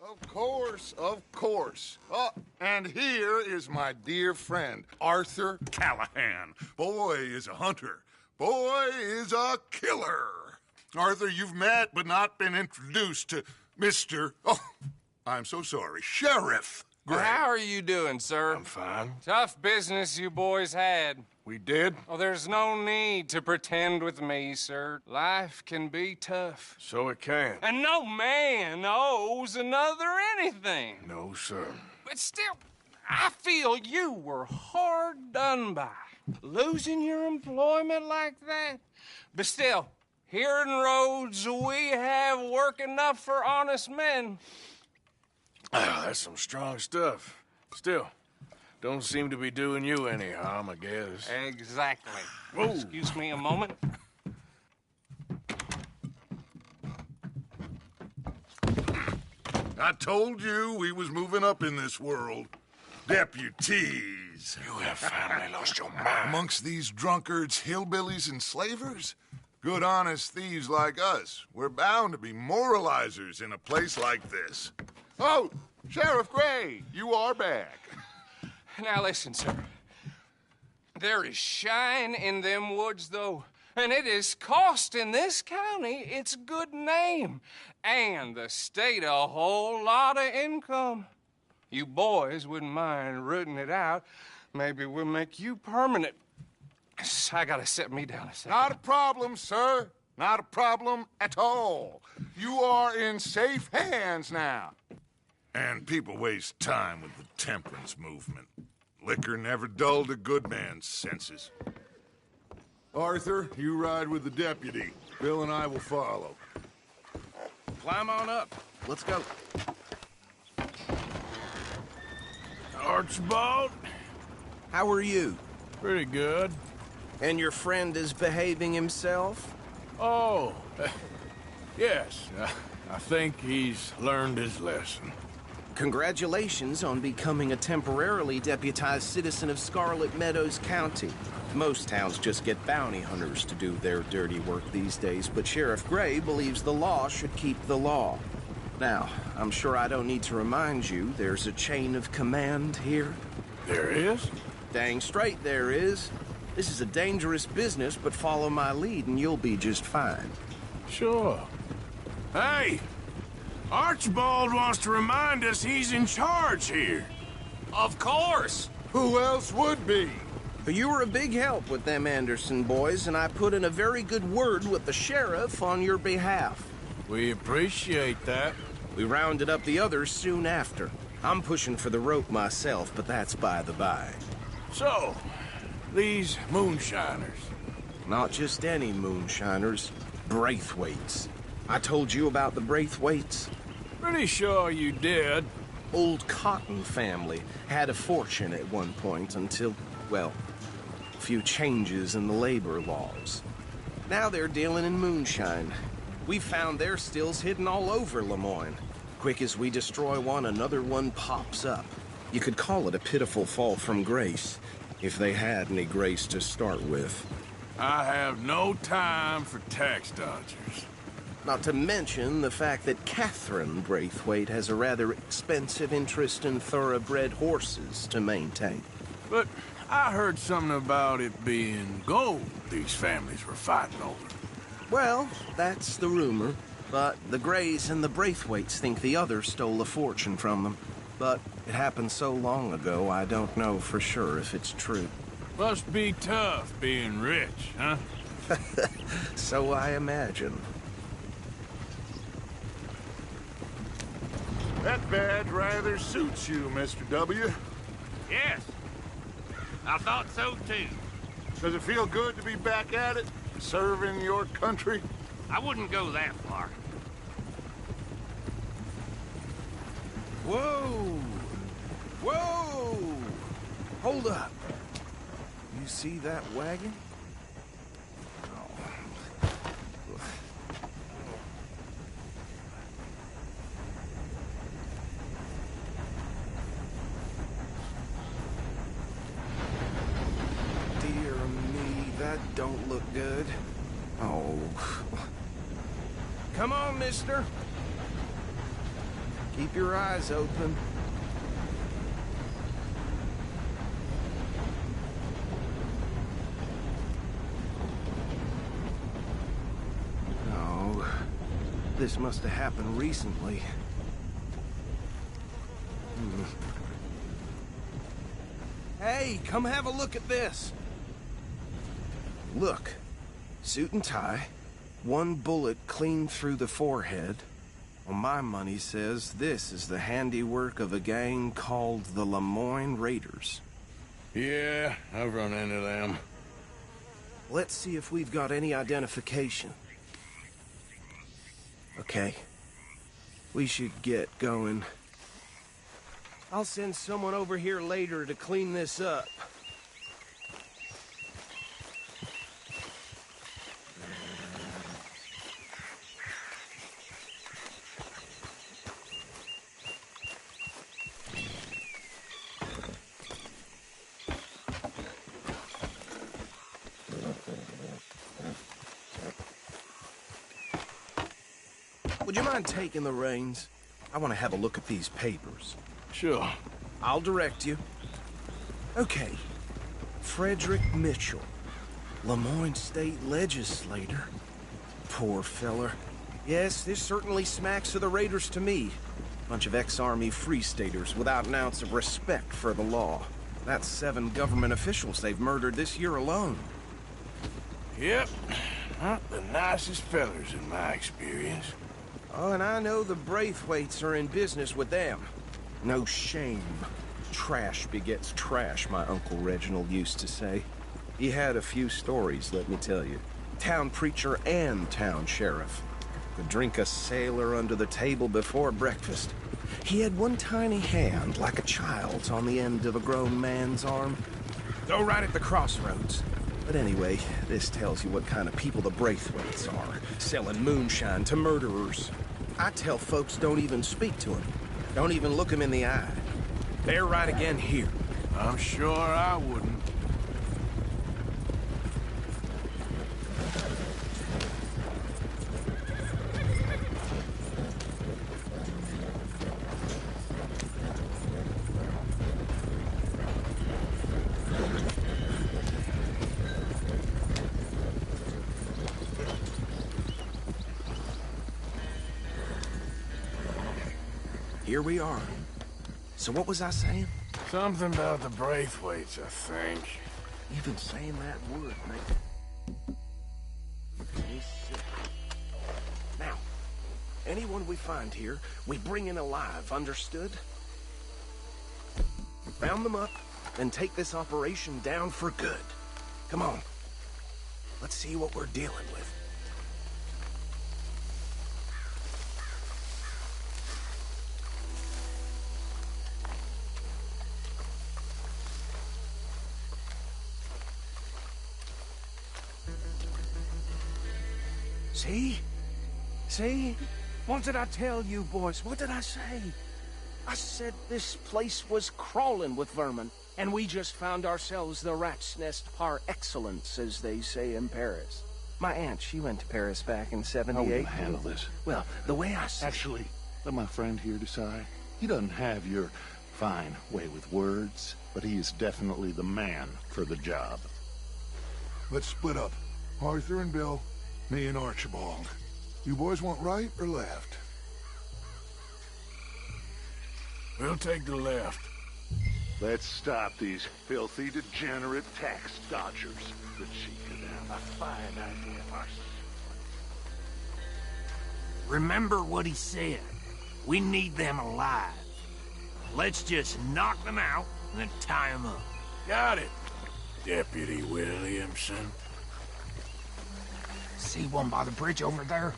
Of course, of course. Oh, and here is my dear friend, Arthur Callahan. Boy is a hunter. Boy is a killer. Arthur, you've met but not been introduced to Mr. Oh, I'm so sorry, Sheriff Gray. How are you doing, sir? I'm fine. Tough business you boys had. We did? Oh, there's no need to pretend with me, sir. Life can be tough. So it can. And no man owes another anything. No, sir. But still, I feel you were hard done by. Losing your employment like that. But still, here in Rhodes, we have work enough for honest men. Oh, that's some strong stuff. Still, don't seem to be doing you any harm, I guess. Exactly. Whoa. Excuse me a moment. I told you we was moving up in this world. Deputies. You have finally lost your mind. Amongst these drunkards, hillbillies, and slavers? Good, honest thieves like us. We're bound to be moralizers in a place like this. Oh, Sheriff Gray, you are back. Now listen, sir. There is shine in them woods, though, and it is costing this county its good name and the state a whole lot of income. You boys wouldn't mind rooting it out. Maybe we'll make you permanent. I gotta set me down a second. Not a problem, sir. Not a problem at all. You are in safe hands now. And people waste time with the temperance movement. Liquor never dulled a good man's senses. Arthur, you ride with the deputy. Bill and I will follow. Climb on up. Let's go. Archibald? How are you? Pretty good. And your friend is behaving himself? Oh, yes. I think he's learned his lesson. Congratulations on becoming a temporarily deputized citizen of Scarlet Meadows County. Most towns just get bounty hunters to do their dirty work these days, but Sheriff Gray believes the law should keep the law. Now, I'm sure I don't need to remind you there's a chain of command here. There is? Dang straight there is. This is a dangerous business, but follow my lead and you'll be just fine. Sure. Hey! Archibald wants to remind us he's in charge here. Of course. Who else would be? But you were a big help with them Anderson boys, and I put in a very good word with the sheriff on your behalf. We appreciate that. We rounded up the others soon after. I'm pushing for the rope myself, but that's by the by. So, these moonshiners. Not just any moonshiners, Braithwaites. I told you about the Braithwaites? Pretty sure you did. Old Cotton family had a fortune at one point until, well, a few changes in the labor laws. Now they're dealing in moonshine. We found their stills hidden all over Lemoyne. Quick as we destroy one, another one pops up. You could call it a pitiful fall from grace, if they had any grace to start with. I have no time for tax dodgers. Not to mention the fact that Catherine Braithwaite has a rather expensive interest in thoroughbred horses to maintain. But I heard something about it being gold these families were fighting over. Well, that's the rumor. But the Grays and the Braithwaites think the other stole a fortune from them. But it happened so long ago, I don't know for sure if it's true. Must be tough being rich, huh? So I imagine. That badge rather suits you, Mr. W. Yes. I thought so, too. Does it feel good to be back at it, serving your country? I wouldn't go that far. Whoa! Whoa! Hold up. You see that wagon? Dear me, that don't look good. Oh. Come on, mister. Keep your eyes open. Oh, this must have happened recently. Hey, come have a look at this. Look, suit and tie, one bullet clean through the forehead. Well, my money says this is the handiwork of a gang called the Lemoyne Raiders. Yeah, I've run into them. Let's see if we've got any identification. Okay. We should get going. I'll send someone over here later to clean this up. Would you mind taking the reins? I want to have a look at these papers. Sure. I'll direct you. Okay. Frederick Mitchell, Lemoyne State Legislator. Poor feller. Yes, this certainly smacks of the Raiders to me. Bunch of ex-Army Free Staters without an ounce of respect for the law. That's 7 government officials they've murdered this year alone. Yep. Not the nicest fellers in my experience. Oh, and I know the Braithwaites are in business with them. No shame. Trash begets trash, my Uncle Reginald used to say. He had a few stories, let me tell you. Town preacher and town sheriff. Could drink a sailor under the table before breakfast. He had one tiny hand, like a child's, on the end of a grown man's arm. Go right at the crossroads. But anyway, this tells you what kind of people the Braithwaites are. Selling moonshine to murderers. I tell folks don't even speak to them. Don't even look them in the eye. They're right again here. I'm sure I wouldn't. Here we are. So what was I saying? Something about the Braithwaites, I think. Even saying that word, mate. He's sick. Now, anyone we find here, we bring in alive, understood? Round them up, and take this operation down for good. Come on. Let's see what we're dealing with. See? See? What did I tell you, boys? What did I say? I said this place was crawling with vermin, and we just found ourselves the rat's nest par excellence, as they say in Paris. My aunt, she went to Paris back in '78. How are we gonna handle this? Well, the way I see Actually, let my friend here decide. He doesn't have your fine way with words, but he is definitely the man for the job. Let's split up. Arthur and Bill, me and Archibald. You boys want right or left? We'll take the left. Let's stop these filthy, degenerate tax dodgers. The chief could have a fine idea for us. Remember what he said. We need them alive. Let's just knock them out and then tie them up. Got it, Deputy Williamson. See one by the bridge over there?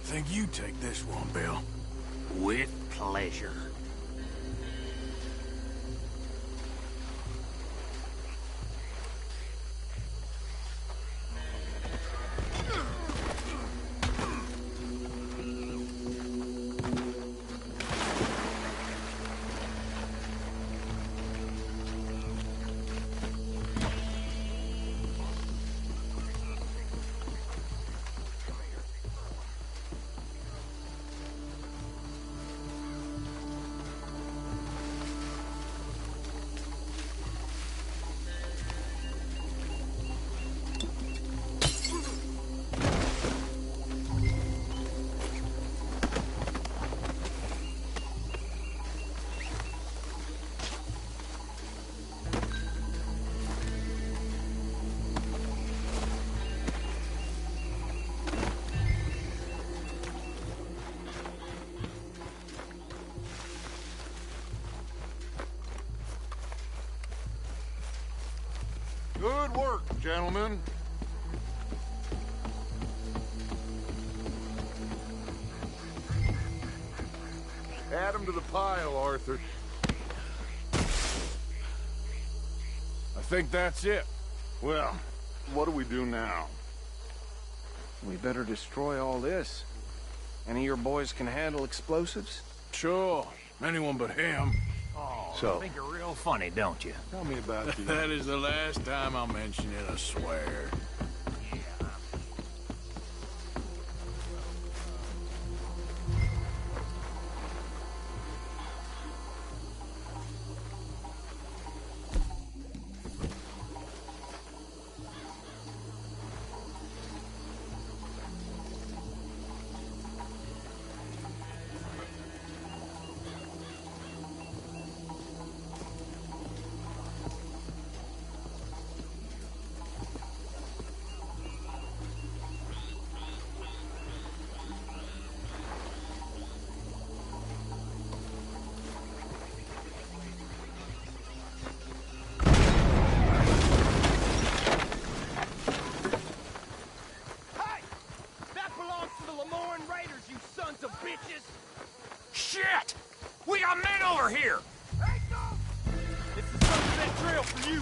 Think you take this one, Bill. With pleasure. Good work, gentlemen. Add him to the pile, Arthur. I think that's it. Well, what do we do now? We better destroy all this. Any of your boys can handle explosives? Sure. Anyone but him. Oh, So- you think you're real funny, don't you? Tell me about the... That is the last time I'll mention it, I swear. Shit! We got men over here! This is Sunset Trail for you.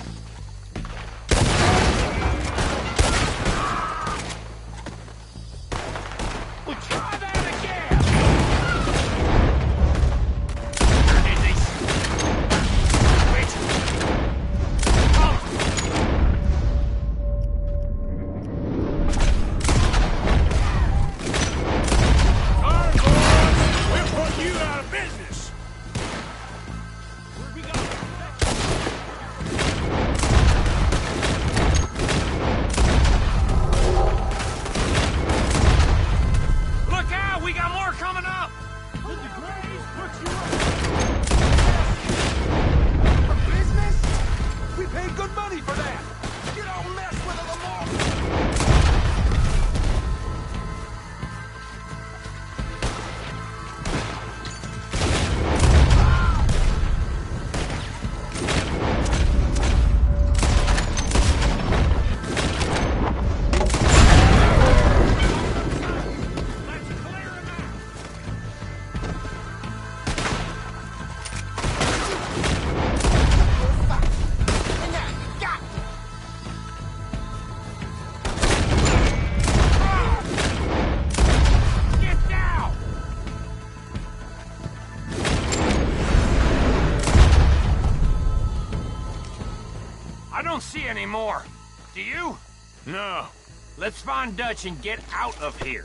We'll try that again! Where did they wait! Alright, boys! We'll put you out of business! We got Look out! We got more coming up! the Grays put you up. For business? We paid good money for that. You don't mess with a Lamar. Let's clear him out! Get down! I don't see any more. Do you? No. Let's find Dutch and get out of here.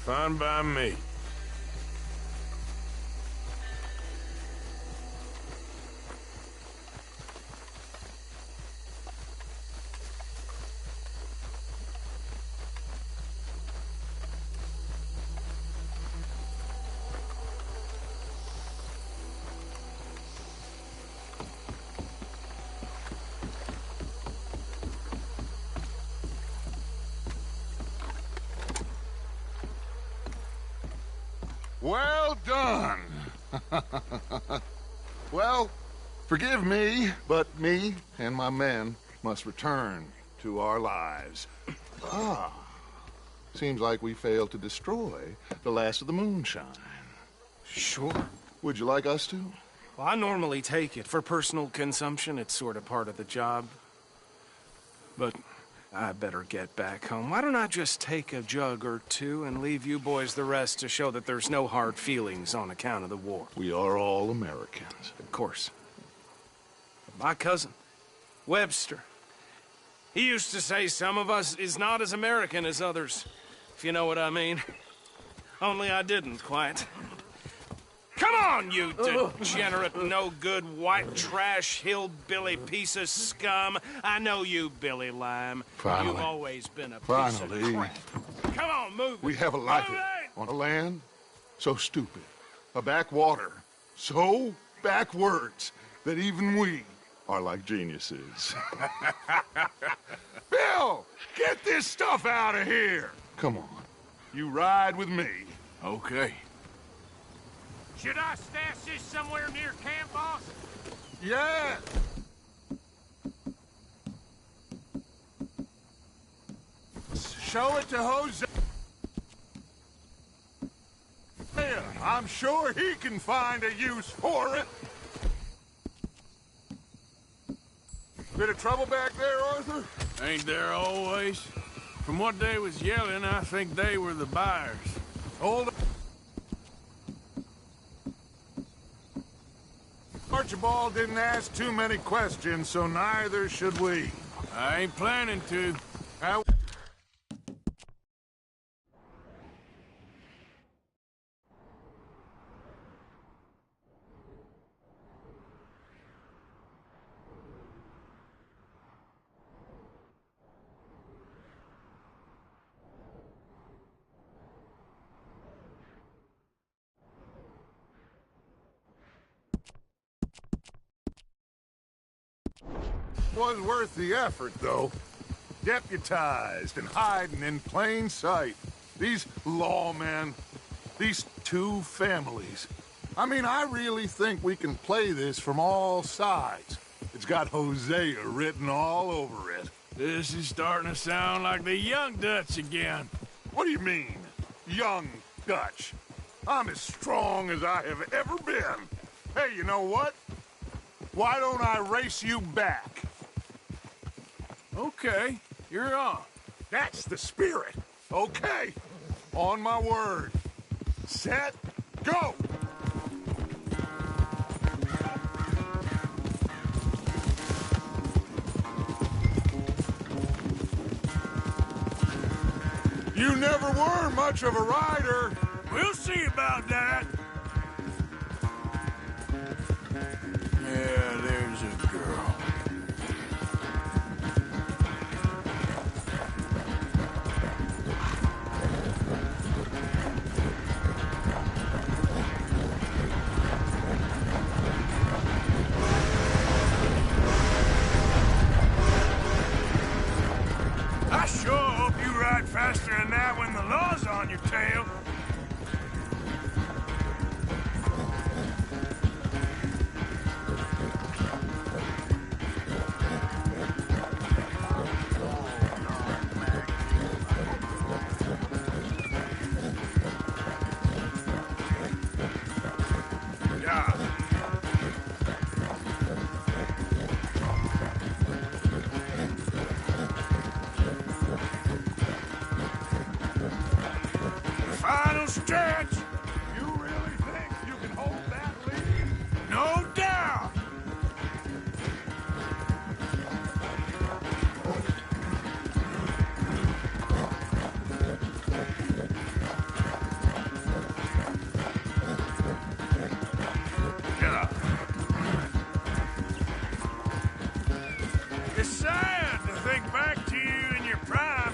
Fine by me. Well done. Well, forgive me, but me and my men must return to our lives. Seems like we failed to destroy the last of the moonshine. Sure. Would you like us to? Well, I normally take it. For personal consumption, it's sort of part of the job. But I better get back home. Why don't I just take a jug or two and leave you boys the rest to show that there's no hard feelings on account of the war? We are all Americans. Of course. My cousin, Webster, he used to say some of us is not as American as others, if you know what I mean. Only I didn't quite. Come on, you degenerate, no-good, white trash, hillbilly piece of scum. I know you, Billy Lime. Finally. You've always been a piece Finally. of crap. Come on, move We it. have a life Move it! on a land so stupid, a backwater so backwards that even we are like geniuses. Bill, get this stuff out of here. Come on, you ride with me. Okay. Should I stash this somewhere near camp, boss? Yes. show it to Jose. I'm sure he can find a use for it. Bit of trouble back there, Arthur? Ain't there always? From what they was yelling, I think they were the buyers. Hold on. Archibald didn't ask too many questions, so neither should we. I ain't planning to. How was worth the effort, though. Deputized and hiding in plain sight. These lawmen, these two families. I mean, I really think we can play this from all sides. It's got Hosea written all over it. This is starting to sound like the Young Dutch again. What do you mean, young Dutch? I'm as strong as I have ever been. Hey, you know what? Why don't I race you back? Okay, you're on. That's the spirit. Okay, on my word. Set, go! You never were much of a rider. We'll see about that. Yeah, there's a girl. I sure hope you ride faster than that when the law's on your tail. Yeah. Final stretch. You really think you can hold that lead? No doubt. Yeah. It's sad to think back to you in your prime.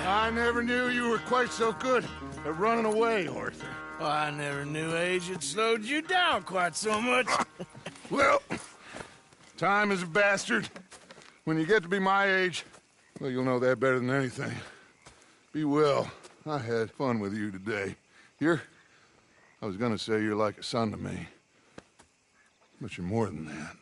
I never knew you were quite so good at running away, Arthur. Well, I never knew age had slowed you down quite so much. Well, time is a bastard. When you get to be my age, well, you'll know that better than anything. Be well. I had fun with you today. I was gonna say you're like a son to me. But you're more than that.